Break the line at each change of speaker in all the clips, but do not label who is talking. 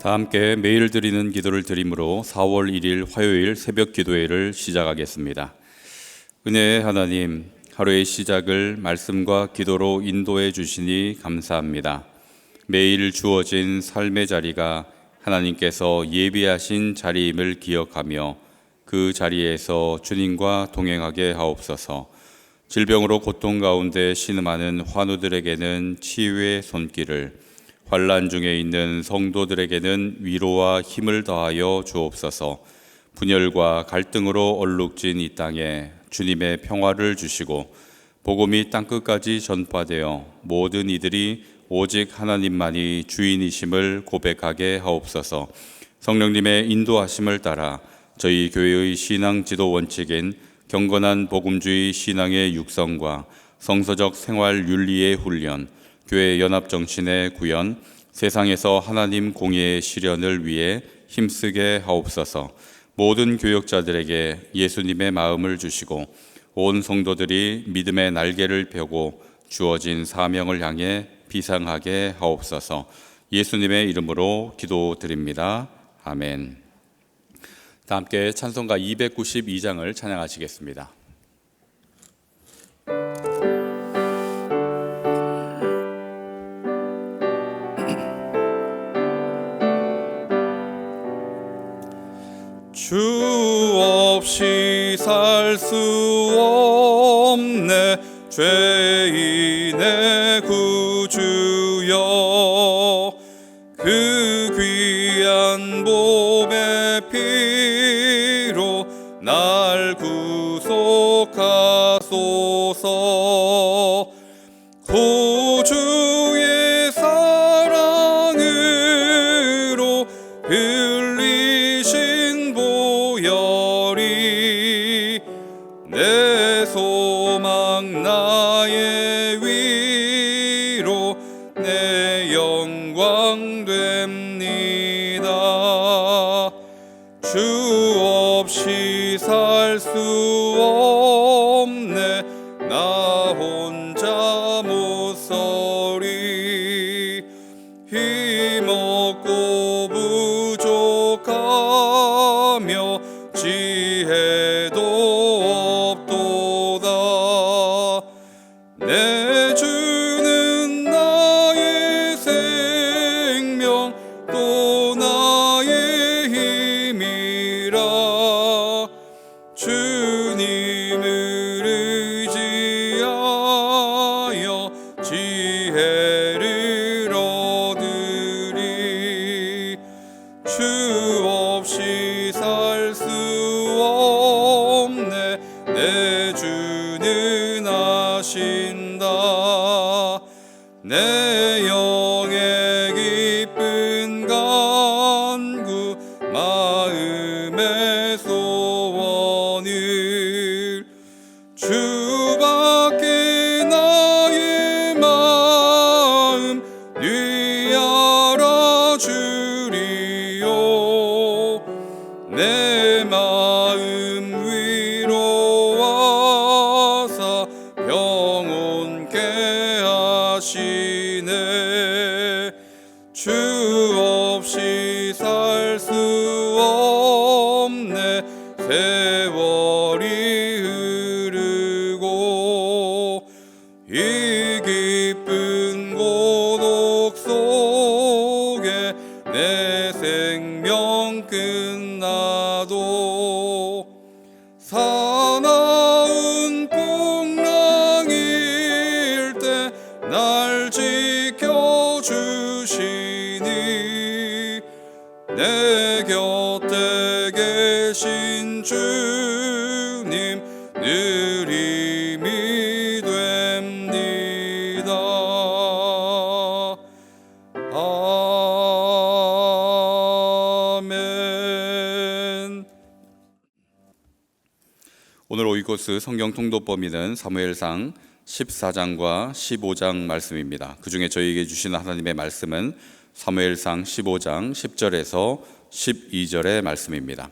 다 함께 매일 드리는 기도를 드림으로 4월 1일 화요일 새벽 기도회를 시작하겠습니다. 은혜의 하나님, 하루의 시작을 말씀과 기도로 인도해 주시니 감사합니다. 매일 주어진 삶의 자리가 하나님께서 예비하신 자리임을 기억하며 그 자리에서 주님과 동행하게 하옵소서. 질병으로 고통 가운데 신음하는 환우들에게는 치유의 손길을, 환난 중에 있는 성도들에게는 위로와 힘을 더하여 주옵소서. 분열과 갈등으로 얼룩진 이 땅에 주님의 평화를 주시고 복음이 땅끝까지 전파되어 모든 이들이 오직 하나님만이 주인이심을 고백하게 하옵소서. 성령님의 인도하심을 따라 저희 교회의 신앙 지도 원칙인 경건한 복음주의 신앙의 육성과 성서적 생활 윤리의 훈련, 교회 연합 정신의 구현, 세상에서 하나님 공의의 실현을 위해 힘쓰게 하옵소서. 모든 교역자들에게 예수님의 마음을 주시고 온 성도들이 믿음의 날개를 펴고 주어진 사명을 향해 비상하게 하옵소서. 예수님의 이름으로 기도드립니다. 아멘. 다 함께 찬송가 292장을 찬양하시겠습니다.
주 없이 살 수 없네 죄인의 구주여, 그 귀한 몸의 피로 날 구속하소서. 구주의 사랑으로 흘리신 보혈이 내 소망 나의 위로 내 영광 됩니다. 주 없이 살 수 없네 나 혼자 못 서리. 힘없고 부족하며 지혜도 없도다. 내 주는 나의 생명 또 나의 힘이라. 주님을 의지하여 지혜를 얻으리. 주 없이 살 수 없네 내 주는 아신다. 내 영의 기쁜 간구 마음의 소원을 주밖에 나의 마음 뉘 알아주리요. 내 마음 위로하사 평온케 하시네. 주 없이 살 수 없네 세월이 흐르고 이 기쁜 고독 속에 내 생명 끝나도 사나운 풍랑일 때 날 지켜주시니 내 곁에 계신 주님 늘 힘이 됩니다. 아멘.
오늘 오이코스 성경 통독 범위는 사무엘상 14장과 15장 말씀입니다. 그 중에 저희에게 주시는 하나님의 말씀은 사무엘상 15장 10절에서 12절의 말씀입니다.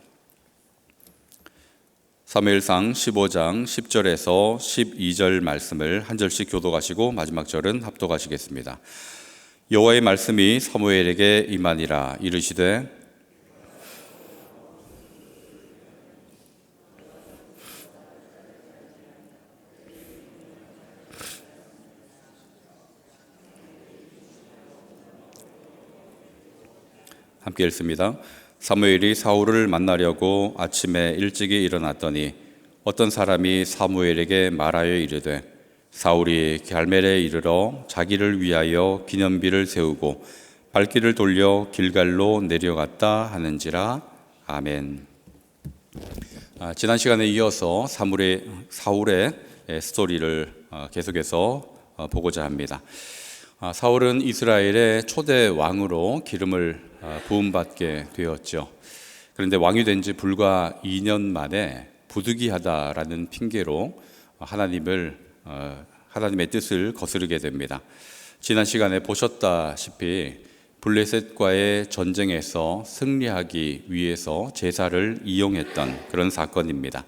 사무엘상 15장 10절에서 12절 말씀을 한 절씩 교독하시고 마지막 절은 합독하시겠습니다. 여호와의 말씀이 사무엘에게 임하니라. 이르시되 함께 읽습니다. 사무엘이 사울을 만나려고 아침에 일찍이 일어났더니 어떤 사람이 사무엘에게 말하여 이르되 사울이 갈멜에 이르러 자기를 위하여 기념비를 세우고 발길을 돌려 길갈로 내려갔다 하는지라. 아멘. 지난 시간에 이어서 사울의 스토리를 계속해서 보고자 합니다. 사울은 이스라엘의 초대 왕으로 기름을 부음받게 되었죠. 그런데 왕이 된 지 불과 2년 만에 부득이하다라는 핑계로 하나님의 뜻을 거스르게 됩니다. 지난 시간에 보셨다시피 블레셋과의 전쟁에서 승리하기 위해서 제사를 이용했던 그런 사건입니다.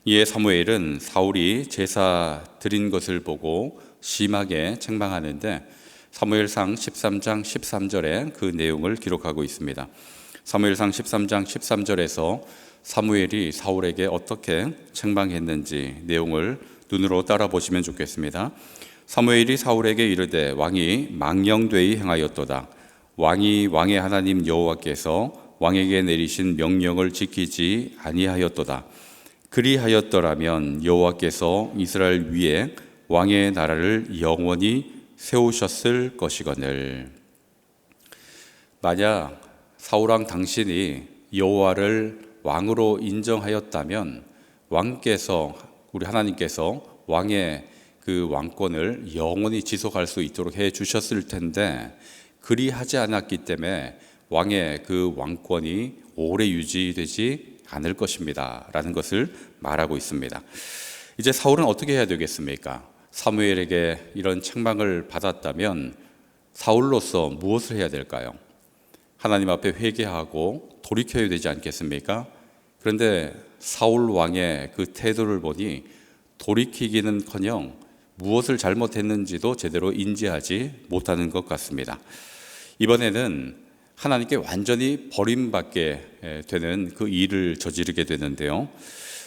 이에 사무엘은 사울이 제사 드린 것을 보고 심하게 책망하는데 사무엘상 13장 13절에 그 내용을 기록하고 있습니다. 사무엘상 13장 13절에서 사무엘이 사울에게 어떻게 책망했는지 내용을 눈으로 따라 보시면 좋겠습니다. 사무엘이 사울에게 이르되 왕이 망령되이 행하였도다. 왕이 왕의 하나님 여호와께서 왕에게 내리신 명령을 지키지 아니하였도다. 그리하였더라면 여호와께서 이스라엘 위에 왕의 나라를 영원히 세우셨을 것이거늘. 만약 사울왕 당신이 여호와를 왕으로 인정하였다면 우리 하나님께서 왕의 그 왕권을 영원히 지속할 수 있도록 해 주셨을 텐데 그리하지 않았기 때문에 왕의 그 왕권이 오래 유지되지 않을 것입니다 라는 것을 말하고 있습니다. 이제 사울은 어떻게 해야 되겠습니까? 사무엘에게 이런 책망을 받았다면 사울로서 무엇을 해야 될까요? 하나님 앞에 회개하고 돌이켜야 되지 않겠습니까? 그런데 사울 왕의 그 태도를 보니 돌이키기는커녕 무엇을 잘못했는지도 제대로 인지하지 못하는 것 같습니다. 이번에는 하나님께 완전히 버림받게 되는 그 일을 저지르게 되는데요.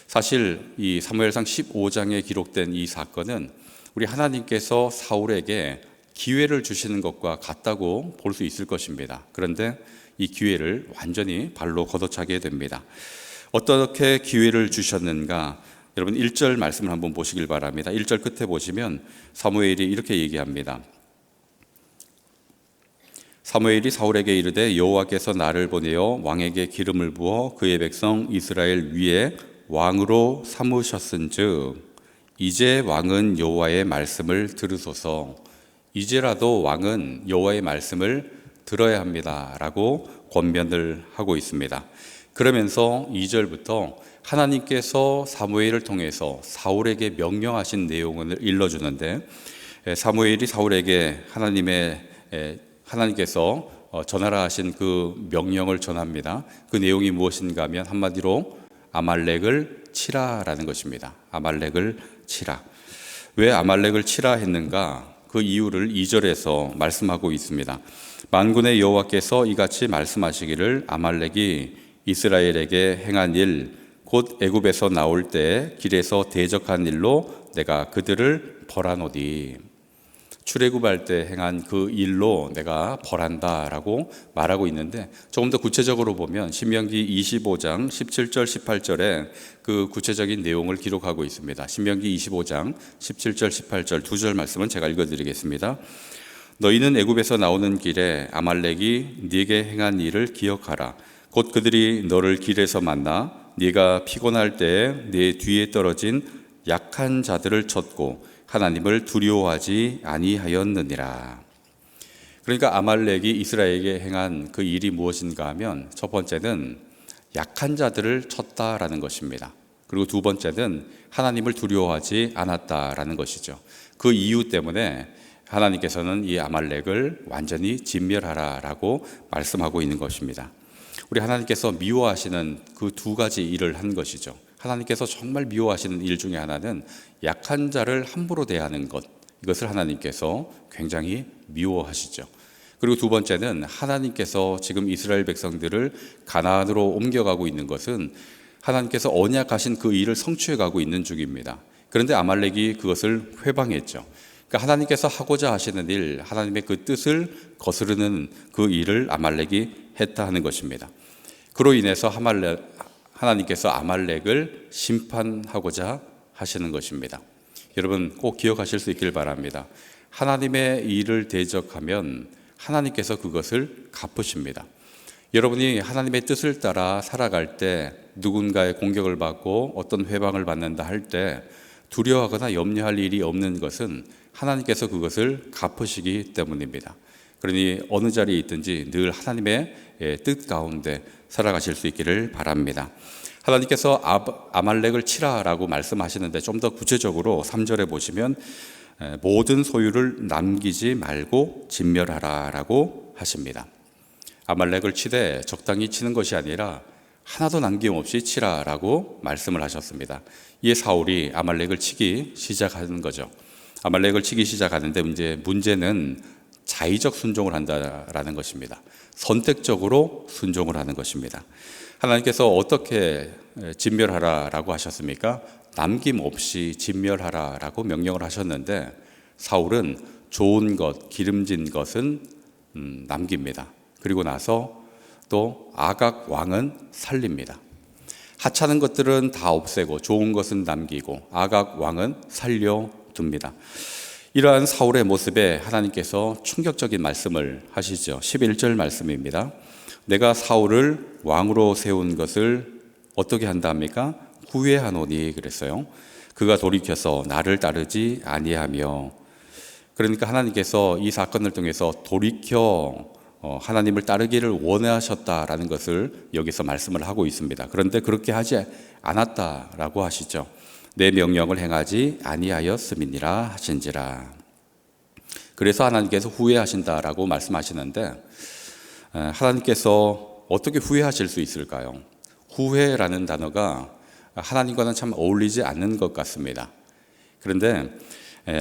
사실 이 사무엘상 15장에 기록된 이 사건은 우리 하나님께서 사울에게 기회를 주시는 것과 같다고 볼 수 있을 것입니다. 그런데 이 기회를 완전히 발로 걷어차게 됩니다. 어떻게 기회를 주셨는가? 여러분 1절 말씀을 한번 보시길 바랍니다. 1절 끝에 보시면 사무엘이 이렇게 얘기합니다. 사무엘이 사울에게 이르되 여호와께서 나를 보내어 왕에게 기름을 부어 그의 백성 이스라엘 위에 왕으로 삼으셨은즉 이제 왕은 여호와의 말씀을 들으소서. 이제라도 왕은 여호와의 말씀을 들어야 합니다 라고 권면을 하고 있습니다. 그러면서 2절부터 하나님께서 사무엘을 통해서 사울에게 명령하신 내용을 일러주는데 사무엘이 사울에게 하나님께서 전하라 하신 그 명령을 전합니다. 그 내용이 무엇인가 하면 한마디로 아말렉을 치라라는 것입니다. 아말렉을 치라. 왜 아말렉을 치라 했는가? 그 이유를 2절에서 말씀하고 있습니다. 만군의 여호와께서 이같이 말씀하시기를 아말렉이 이스라엘에게 행한 일, 곧 애굽에서 나올 때 길에서 대적한 일로 내가 그들을 벌하노니. 출애굽할 때 행한 그 일로 내가 벌한다라고 말하고 있는데 조금 더 구체적으로 보면 신명기 25장 17절 18절에 그 구체적인 내용을 기록하고 있습니다. 신명기 25장 17절 18절 두 절 말씀은 제가 읽어드리겠습니다. 너희는 애굽에서 나오는 길에 아말렉이 네게 행한 일을 기억하라. 곧 그들이 너를 길에서 만나 네가 피곤할 때에 네 뒤에 떨어진 약한 자들을 쳤고 하나님을 두려워하지 아니하였느니라. 그러니까 아말렉이 이스라엘에게 행한 그 일이 무엇인가 하면 첫 번째는 약한 자들을 쳤다라는 것입니다. 그리고 두 번째는 하나님을 두려워하지 않았다라는 것이죠. 그 이유 때문에 하나님께서는 이 아말렉을 완전히 진멸하라라고 말씀하고 있는 것입니다. 우리 하나님께서 미워하시는 그 두 가지 일을 한 것이죠. 하나님께서 정말 미워하시는 일 중에 하나는 약한 자를 함부로 대하는 것, 이것을 하나님께서 굉장히 미워하시죠. 그리고 두 번째는 하나님께서 지금 이스라엘 백성들을 가나안으로 옮겨가고 있는 것은 하나님께서 언약하신 그 일을 성취해 가고 있는 중입니다. 그런데 아말렉이 그것을 회방했죠. 그러니까 하나님께서 하고자 하시는 일, 하나님의 그 뜻을 거스르는 그 일을 아말렉이 했다 하는 것입니다. 그로 인해서 하나님께서 아말렉을 심판하고자 하시는 것입니다. 여러분 꼭 기억하실 수 있길 바랍니다. 하나님의 일을 대적하면 하나님께서 그것을 갚으십니다. 여러분이 하나님의 뜻을 따라 살아갈 때 누군가의 공격을 받고 어떤 회방을 받는다 할 때 두려워하거나 염려할 일이 없는 것은 하나님께서 그것을 갚으시기 때문입니다. 그러니 어느 자리에 있든지 늘 하나님의 뜻 가운데 살아가실 수 있기를 바랍니다. 하나님께서 아말렉을 치라라고 말씀하시는데 좀 더 구체적으로 3절에 보시면 모든 소유를 남기지 말고 진멸하라라고 하십니다. 아말렉을 치되 적당히 치는 것이 아니라 하나도 남김없이 치라라고 말씀을 하셨습니다. 이에 사울이 아말렉을 치기 시작하는 거죠. 아말렉을 치기 시작하는데 문제는 자의적 순종을 한다라는 것입니다. 선택적으로 순종을 하는 것입니다. 하나님께서 어떻게 진멸하라라고 하셨습니까? 남김없이 진멸하라라고 명령을 하셨는데 사울은 좋은 것, 기름진 것은 남깁니다. 그리고 나서 또 아각 왕은 살립니다. 하찮은 것들은 다 없애고 좋은 것은 남기고 아각 왕은 살려둡니다. 이러한 사울의 모습에 하나님께서 충격적인 말씀을 하시죠. 11절 말씀입니다. 내가 사울을 왕으로 세운 것을 어떻게 한다 합니까? 후회하노니 그랬어요. 그가 돌이켜서 나를 따르지 아니하며. 그러니까 하나님께서 이 사건을 통해서 돌이켜 하나님을 따르기를 원하셨다라는 것을 여기서 말씀을 하고 있습니다. 그런데 그렇게 하지 않았다라고 하시죠. 내 명령을 행하지 아니하였음이니라 하신지라. 그래서 하나님께서 후회하신다라고 말씀하시는데 하나님께서 어떻게 후회하실 수 있을까요? 후회라는 단어가 하나님과는 참 어울리지 않는 것 같습니다. 그런데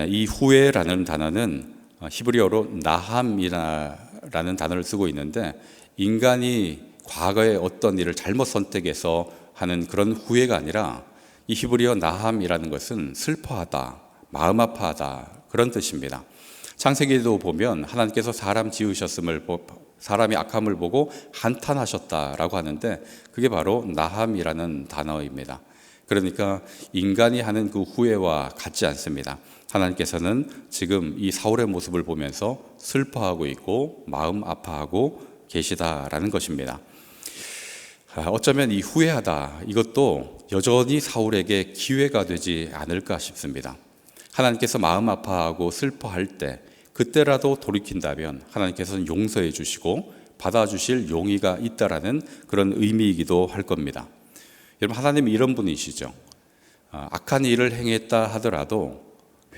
이 후회라는 단어는 히브리어로 나함이라는 단어를 쓰고 있는데 인간이 과거에 어떤 일을 잘못 선택해서 하는 그런 후회가 아니라 이 히브리어 나함이라는 것은 슬퍼하다, 마음 아파하다 그런 뜻입니다. 창세기에도 보면 하나님께서 사람 지으셨음을 사람이 악함을 보고 한탄하셨다라고 하는데 그게 바로 나함이라는 단어입니다. 그러니까 인간이 하는 그 후회와 같지 않습니다. 하나님께서는 지금 이 사울의 모습을 보면서 슬퍼하고 있고 마음 아파하고 계시다라는 것입니다. 어쩌면 이 후회하다 이것도 여전히 사울에게 기회가 되지 않을까 싶습니다. 하나님께서 마음 아파하고 슬퍼할 때 그때라도 돌이킨다면 하나님께서는 용서해 주시고 받아주실 용의가 있다라는 그런 의미이기도 할 겁니다. 여러분 하나님은 이런 분이시죠. 악한 일을 행했다 하더라도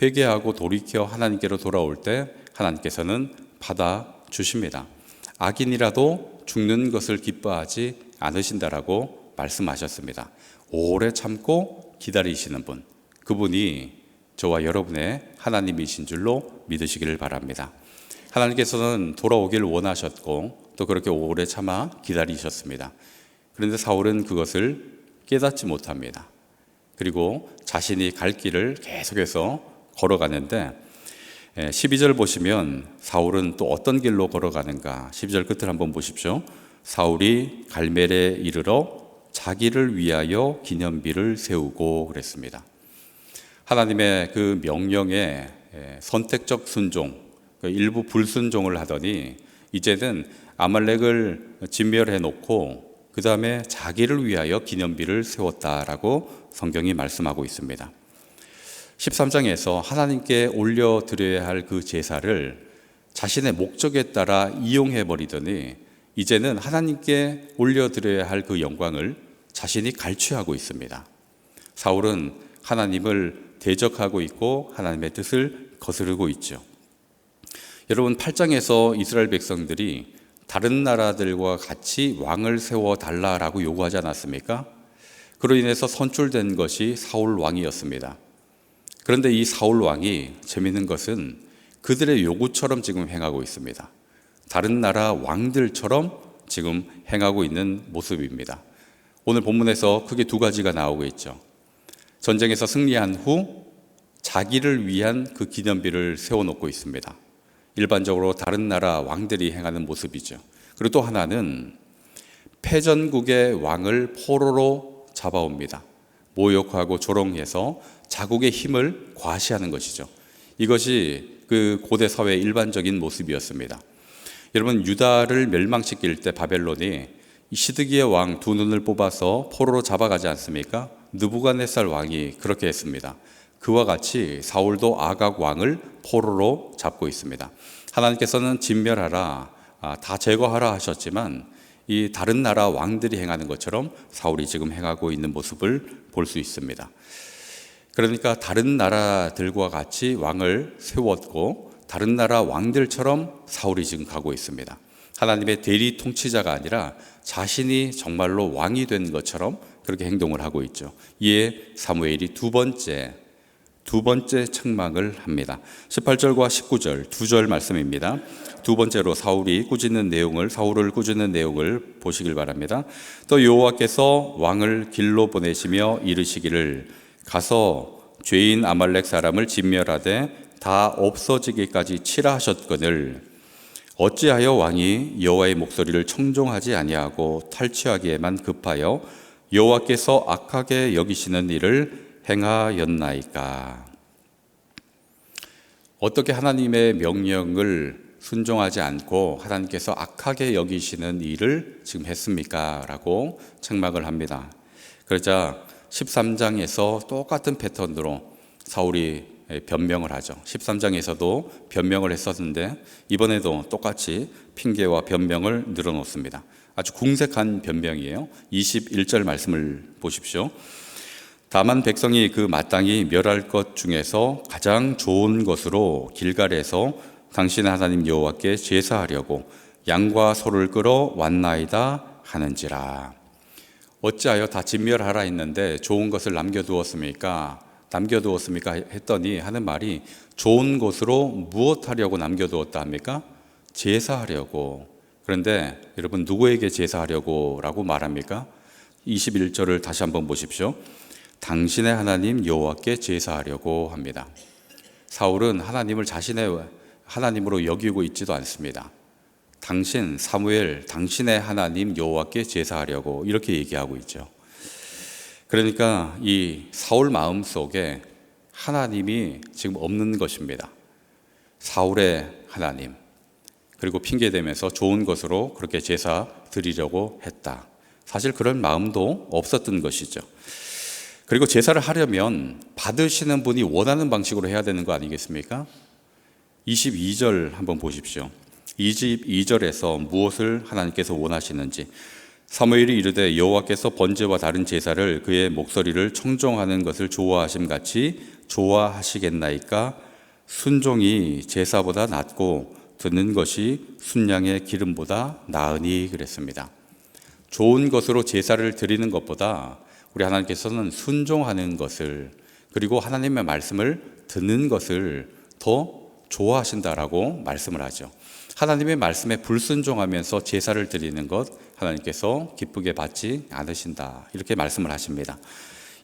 회개하고 돌이켜 하나님께로 돌아올 때 하나님께서는 받아주십니다. 악인이라도 죽는 것을 기뻐하지 않으신다라고 말씀하셨습니다. 오래 참고 기다리시는 분, 그분이 저와 여러분의 하나님이신 줄로 믿으시기를 바랍니다. 하나님께서는 돌아오기를 원하셨고 또 그렇게 오래 참아 기다리셨습니다. 그런데 사울은 그것을 깨닫지 못합니다. 그리고 자신이 갈 길을 계속해서 걸어가는데 12절 보시면 사울은 또 어떤 길로 걸어가는가 12절 끝을 한번 보십시오. 사울이 갈멜에 이르러 자기를 위하여 기념비를 세우고 그랬습니다. 하나님의 그 명령에 선택적 순종, 일부 불순종을 하더니 이제는 아말렉을 진멸해 놓고 그 다음에 자기를 위하여 기념비를 세웠다라고 성경이 말씀하고 있습니다. 13장에서 하나님께 올려드려야 할 그 제사를 자신의 목적에 따라 이용해 버리더니 이제는 하나님께 올려드려야 할 그 영광을 자신이 갈취하고 있습니다. 사울은 하나님을 대적하고 있고 하나님의 뜻을 거스르고 있죠. 여러분 8장에서 이스라엘 백성들이 다른 나라들과 같이 왕을 세워달라라고 요구하지 않았습니까? 그로 인해서 선출된 것이 사울 왕이었습니다. 그런데 이 사울 왕이 재미있는 것은 그들의 요구처럼 지금 행하고 있습니다. 다른 나라 왕들처럼 지금 행하고 있는 모습입니다. 오늘 본문에서 크게 두 가지가 나오고 있죠. 전쟁에서 승리한 후 자기를 위한 그 기념비를 세워놓고 있습니다. 일반적으로 다른 나라 왕들이 행하는 모습이죠. 그리고 또 하나는 패전국의 왕을 포로로 잡아옵니다. 모욕하고 조롱해서 자국의 힘을 과시하는 것이죠. 이것이 그 고대 사회의 일반적인 모습이었습니다. 여러분, 유다를 멸망시킬 때 바벨론이 시드기의 왕 두 눈을 뽑아서 포로로 잡아가지 않습니까? 느부갓네살 왕이 그렇게 했습니다. 그와 같이 사울도 아각 왕을 포로로 잡고 있습니다. 하나님께서는 진멸하라, 다 제거하라 하셨지만 이 다른 나라 왕들이 행하는 것처럼 사울이 지금 행하고 있는 모습을 볼 수 있습니다. 그러니까 다른 나라들과 같이 왕을 세웠고 다른 나라 왕들처럼 사울이 지금 가고 있습니다. 하나님의 대리 통치자가 아니라 자신이 정말로 왕이 된 것처럼 그렇게 행동을 하고 있죠. 이에 사무엘이 두 번째 책망을 합니다. 18절과 19절 두 절 말씀입니다. 두 번째로 사울을 꾸짖는 내용을 보시길 바랍니다. 또 여호와께서 왕을 길로 보내시며 이르시기를 가서 죄인 아말렉 사람을 진멸하되 다 없어지기까지 치라 하셨거늘 어찌하여 왕이 여호와의 목소리를 청종하지 아니하고 탈취하기에만 급하여 여호와께서 악하게 여기시는 일을 행하였나이까. 어떻게 하나님의 명령을 순종하지 않고 하나님께서 악하게 여기시는 일을 지금 했습니까? 라고 책망을 합니다. 그러자 13장에서 똑같은 패턴으로 사울이 변명을 하죠. 13장에서도 변명을 했었는데 이번에도 똑같이 핑계와 변명을 늘어놓습니다. 아주 궁색한 변명이에요. 21절 말씀을 보십시오. 다만 백성이 그 마땅히 멸할 것 중에서 가장 좋은 것으로 길갈에서 당신의 하나님 여호와께 제사하려고 양과 소를 끌어 왔나이다 하는지라. 어찌하여 다 진멸하라 했는데 좋은 것을 남겨두었습니까 했더니 하는 말이 좋은 것으로 무엇하려고 남겨두었다 합니까? 제사하려고. 그런데 여러분, 누구에게 제사하려고 라고 말합니까? 21절을 다시 한번 보십시오. 당신의 하나님 여호와께 제사하려고 합니다. 사울은 하나님을 자신의 하나님으로 여기고 있지도 않습니다. 사무엘, 당신의 하나님 여호와께 제사하려고 이렇게 얘기하고 있죠. 그러니까 이 사울 마음 속에 하나님이 지금 없는 것입니다. 사울의 하나님, 그리고 핑계대면서 좋은 것으로 그렇게 제사 드리려고 했다. 사실 그런 마음도 없었던 것이죠. 그리고 제사를 하려면 받으시는 분이 원하는 방식으로 해야 되는 거 아니겠습니까? 22절 한번 보십시오. 22절에서 무엇을 하나님께서 원하시는지. 사무엘이 이르되 여호와께서 번제와 다른 제사를 그의 목소리를 청종하는 것을 좋아하심 같이 좋아하시겠나이까? 순종이 제사보다 낫고 듣는 것이 순양의 기름보다 나으니 그랬습니다. 좋은 것으로 제사를 드리는 것보다 우리 하나님께서는 순종하는 것을, 그리고 하나님의 말씀을 듣는 것을 더 좋아하신다라고 말씀을 하죠. 하나님의 말씀에 불순종하면서 제사를 드리는 것 하나님께서 기쁘게 받지 않으신다, 이렇게 말씀을 하십니다.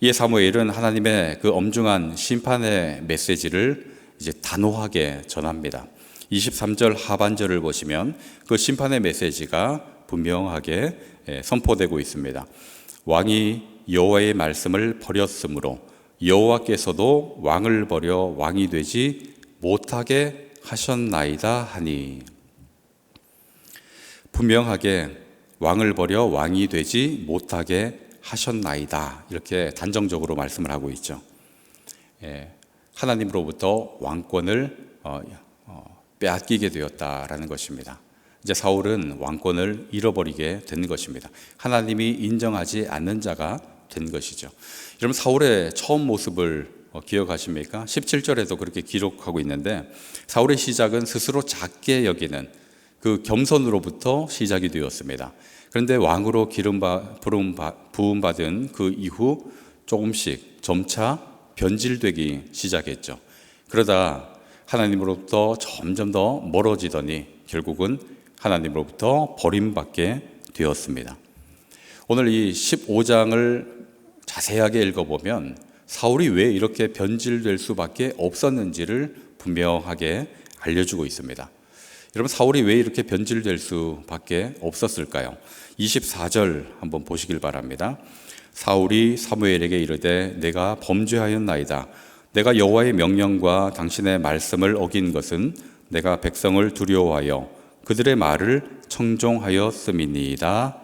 이에 사무엘은 하나님의 그 엄중한 심판의 메시지를 이제 단호하게 전합니다. 23절 하반절을 보시면 그 심판의 메시지가 분명하게 선포되고 있습니다. 왕이 여호와의 말씀을 버렸으므로 여호와께서도 왕을 버려 왕이 되지 못하게 하셨나이다 하니. 분명하게 왕을 버려 왕이 되지 못하게 하셨나이다, 이렇게 단정적으로 말씀을 하고 있죠. 하나님으로부터 왕권을 빼앗기게 되었다라는 것입니다. 이제 사울은 왕권을 잃어버리게 된 것입니다. 하나님이 인정하지 않는 자가 된 것이죠. 여러분, 사울의 처음 모습을 기억하십니까? 17절에도 그렇게 기록하고 있는데, 사울의 시작은 스스로 작게 여기는 그 겸손으로부터 시작이 되었습니다. 그런데 왕으로 부음받은 그 이후 조금씩 점차 변질되기 시작했죠. 그러다 하나님으로부터 점점 더 멀어지더니 결국은 하나님으로부터 버림받게 되었습니다. 오늘 이 15장을 자세하게 읽어보면 사울이 왜 이렇게 변질될 수밖에 없었는지를 분명하게 알려주고 있습니다. 여러분, 사울이 왜 이렇게 변질될 수밖에 없었을까요? 24절 한번 보시길 바랍니다. 사울이 사무엘에게 이르되 내가 범죄하였나이다. 내가 여호와의 명령과 당신의 말씀을 어긴 것은 내가 백성을 두려워하여 그들의 말을 청종하였음이니이다.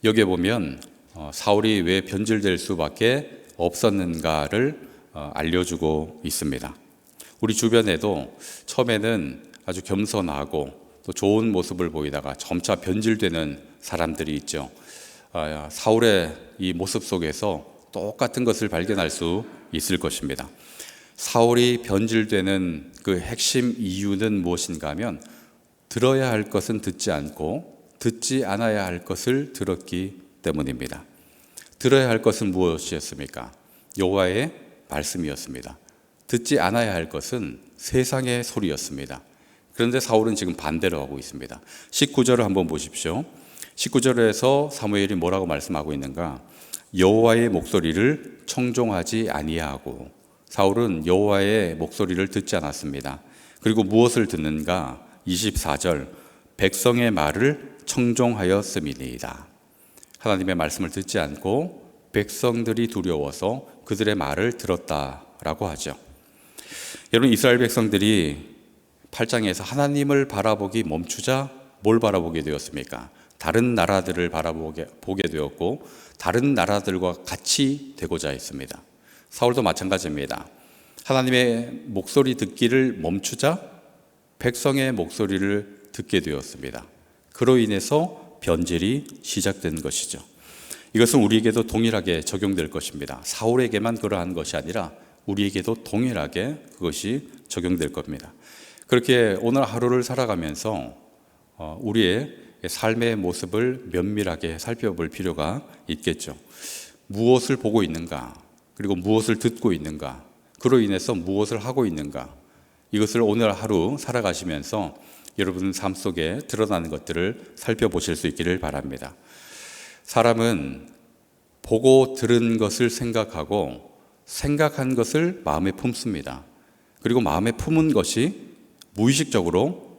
여기에 보면 사울이 왜 변질될 수밖에 없었는가를 알려주고 있습니다. 우리 주변에도 처음에는 아주 겸손하고 또 좋은 모습을 보이다가 점차 변질되는 사람들이 있죠. 사울의 이 모습 속에서 똑같은 것을 발견할 수 있을 것입니다. 사울이 변질되는 그 핵심 이유는 무엇인가 하면 들어야 할 것은 듣지 않고 듣지 않아야 할 것을 들었기 때문입니다. 들어야 할 것은 무엇이었습니까? 여호와의 말씀이었습니다. 듣지 않아야 할 것은 세상의 소리였습니다. 그런데 사울은 지금 반대로 하고 있습니다. 19절을 한번 보십시오. 19절에서 사무엘이 뭐라고 말씀하고 있는가? 여호와의 목소리를 청종하지 아니하고, 사울은 여호와의 목소리를 듣지 않았습니다. 그리고 무엇을 듣는가? 24절, 백성의 말을 청종하였음이니이다. 하나님의 말씀을 듣지 않고 백성들이 두려워서 그들의 말을 들었다라고 하죠. 여러분, 이스라엘 백성들이 8장에서 하나님을 바라보기 멈추자 뭘 바라보게 되었습니까? 다른 나라들을 바라보게 되었고 다른 나라들과 같이 되고자 했습니다. 사울도 마찬가지입니다. 하나님의 목소리 듣기를 멈추자 백성의 목소리를 듣게 되었습니다. 그로 인해서 변질이 시작된 것이죠. 이것은 우리에게도 동일하게 적용될 것입니다. 사울에게만 그러한 것이 아니라 우리에게도 동일하게 그것이 적용될 겁니다. 그렇게 오늘 하루를 살아가면서 우리의 삶의 모습을 면밀하게 살펴볼 필요가 있겠죠. 무엇을 보고 있는가, 그리고 무엇을 듣고 있는가, 그로 인해서 무엇을 하고 있는가, 이것을 오늘 하루 살아가시면서 여러분 삶 속에 드러나는 것들을 살펴보실 수 있기를 바랍니다. 사람은 보고 들은 것을 생각하고 생각한 것을 마음에 품습니다. 그리고 마음에 품은 것이 무의식적으로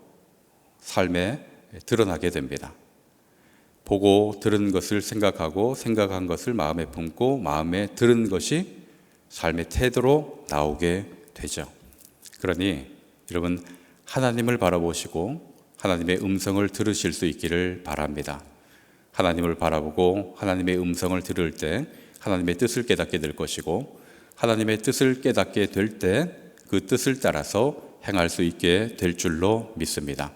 삶에 드러나게 됩니다. 보고 들은 것을 생각하고 생각한 것을 마음에 품고 마음에 들은 것이 삶의 태도로 나오게 되죠. 그러니 여러분, 하나님을 바라보시고 하나님의 음성을 들으실 수 있기를 바랍니다. 하나님을 바라보고 하나님의 음성을 들을 때 하나님의 뜻을 깨닫게 될 것이고, 하나님의 뜻을 깨닫게 될 때 그 뜻을 따라서 행할 수 있게 될 줄로 믿습니다.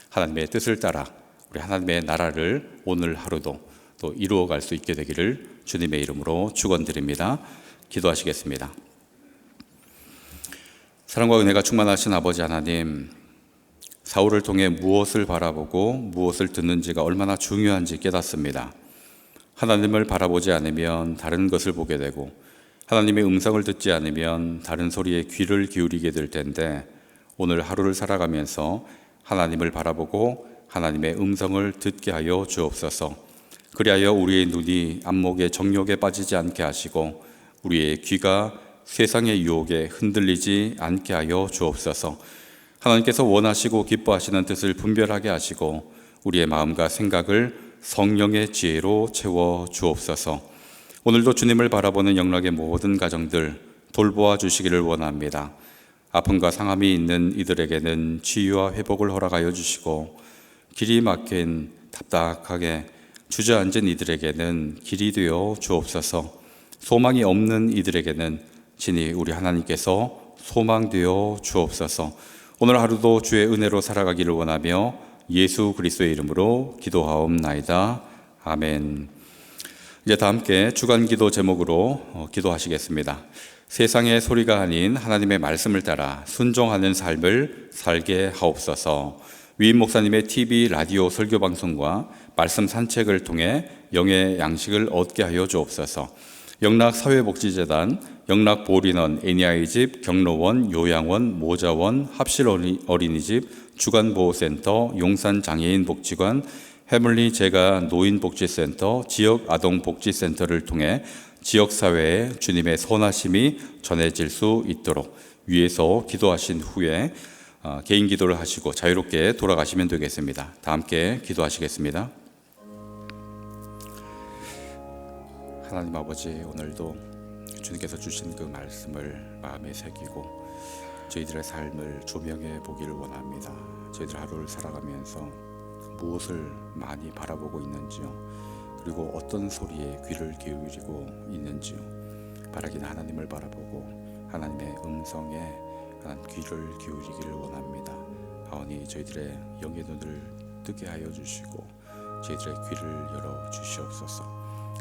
하나님의 뜻을 따라 우리 하나님의 나라를 오늘 하루도 또 이루어갈 수 있게 되기를 주님의 이름으로 축원드립니다. 기도하시겠습니다. 사랑과 은혜가 충만하신 아버지 하나님, 사울을 통해 무엇을 바라보고 무엇을 듣는지가 얼마나 중요한지 깨닫습니다. 하나님을 바라보지 않으면 다른 것을 보게 되고 하나님의 음성을 듣지 않으면 다른 소리에 귀를 기울이게 될 텐데, 오늘 하루를 살아가면서 하나님을 바라보고 하나님의 음성을 듣게 하여 주옵소서. 그리하여 우리의 눈이 안목의 정욕에 빠지지 않게 하시고 우리의 귀가 세상의 유혹에 흔들리지 않게 하여 주옵소서. 하나님께서 원하시고 기뻐하시는 뜻을 분별하게 하시고 우리의 마음과 생각을 성령의 지혜로 채워 주옵소서. 오늘도 주님을 바라보는 영락의 모든 가정들 돌보아 주시기를 원합니다. 아픔과 상함이 있는 이들에게는 치유와 회복을 허락하여 주시고, 길이 막힌 답답하게 주저앉은 이들에게는 길이 되어 주옵소서. 소망이 없는 이들에게는 친히 우리 하나님께서 소망되어 주옵소서. 오늘 하루도 주의 은혜로 살아가기를 원하며 예수 그리스도의 이름으로 기도하옵나이다. 아멘. 이제 다 함께 주간 기도 제목으로 기도하시겠습니다. 세상의 소리가 아닌 하나님의 말씀을 따라 순종하는 삶을 살게 하옵소서. 위임 목사님의 TV 라디오 설교 방송과 말씀 산책을 통해 영의 양식을 얻게 하여 주옵소서. 영락사회복지재단, 영락보린원, 애니아이집, 경로원, 요양원, 모자원, 합실 어린이집, 주간보호센터, 용산장애인복지관, 해물리 제가 노인복지센터, 지역아동복지센터를 통해 지역사회에 주님의 선하심이 전해질 수 있도록 위에서 기도하신 후에 개인 기도를 하시고 자유롭게 돌아가시면 되겠습니다. 다 함께 기도하시겠습니다. 하나님 아버지, 오늘도 주님께서 주신 그 말씀을 마음에 새기고 저희들의 삶을 조명해 보기를 원합니다. 저희들 하루를 살아가면서 무엇을 많이 바라보고 있는지요, 그리고 어떤 소리에 귀를 기울이고 있는지요. 바라기는 하나님을 바라보고 하나님의 음성에 귀를 기울이기를 원합니다. 하오니 저희들의 영의 눈을 뜨게 하여 주시고 저희들의 귀를 열어 주시옵소서.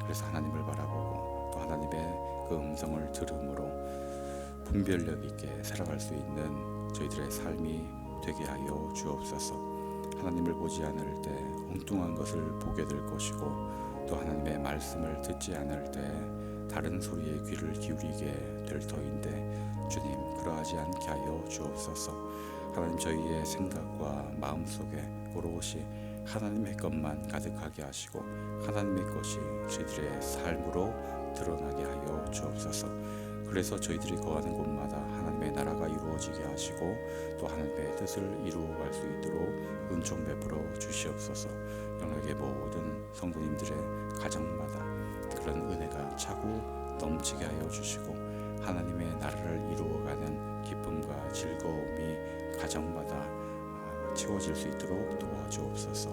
그래서 하나님을 바라보고 또 하나님의 그 음성을 들음으로 분별력 있게 살아갈 수 있는 저희들의 삶이 되게 하여 주옵소서. 하나님을 보지 않을 때 엉뚱한 것을 보게 될 것이고, 또 하나님의 말씀을 듣지 않을 때 다른 소리에 귀를 기울이게 될 터인데, 주님 그러하지 않게 하여 주옵소서. 하나님, 저희의 생각과 마음속에 오롯이 하나님의 것만 가득하게 하시고 하나님의 것이 저희들의 삶으로 드러나게 하여 주옵소서. 그래서 저희들이 거하는 곳마다 하나님의 나라가 이루어지게 하시고 또 하나님의 뜻을 이루어갈 수 있도록 은총 베풀어 주시옵소서. 영역의 모든 성도님들의 가정마다 그런 은혜가 차고 넘치게 하여 주시고 하나님의 나라를 이루어가는 기쁨과 즐거움이 가정마다 채워질 수 있도록 도와주옵소서.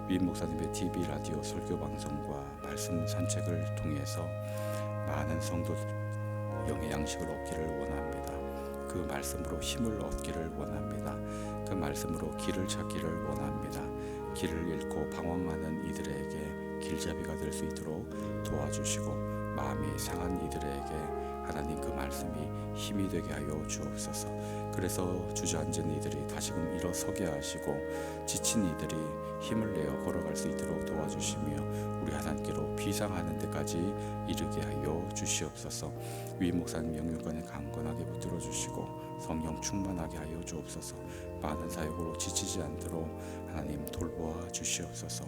위임 목사님의 TV 라디오 설교 방송과 말씀 산책을 통해서 많은 성도 영의 양식을 얻기를 원합니다. 그 말씀으로 힘을 얻기를 원합니다. 그 말씀으로 길을 찾기를 원합니다. 길을 잃고 방황하는 이들에게 길잡이가 될 수 있도록 도와주시고, 마음이 상한 이들에게 하나님 그 말씀이 힘이 되게 하여 주옵소서. 그래서 주저앉은 이들이 다시금 일어서게 하시고 지친 이들이 힘을 내어 걸어갈 수 있도록 도와주시며 우리 하나님께로 비상하는 데까지 이르게 하여 주시옵소서. 위 목사님 영육간에 강건하게 붙들어 주시고 성령 충만하게 하여 주옵소서. 많은 사역으로 지치지 않도록 하나님 돌보아 주시옵소서.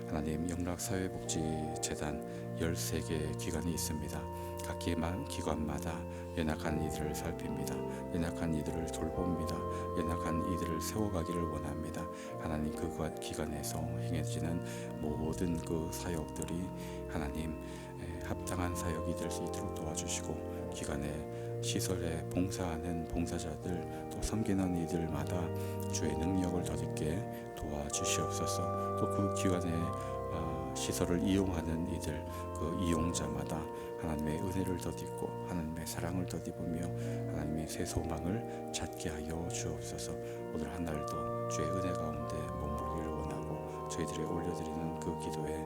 하나님, 영락사회복지재단 13개 기관이 있습니다. 각 기관마다 연약한 이들을 살핍니다. 연약한 이들을 돌봅니다. 연약한 이들을 세워가기를 원합니다. 하나님, 그 기관에서 행해지는 모든 그 사역들이 하나님 합당한 사역이 될 수 있도록 도와주시고, 기관의 시설에 봉사하는 봉사자들 또 섬기는 이들마다 주의 능력을 더딛게 도와주시옵소서. 또 그 기관의 시설을 이용하는 이들, 그 이용자마다 하나님의 은혜를 더딛고 하나님의 사랑을 더입으며 하나님의 새 소망을 찾게 하여 주옵소서. 오늘 한 날도 주의 은혜 가운데 머무르기를 원하고 저희들이 올려드리는 그 기도에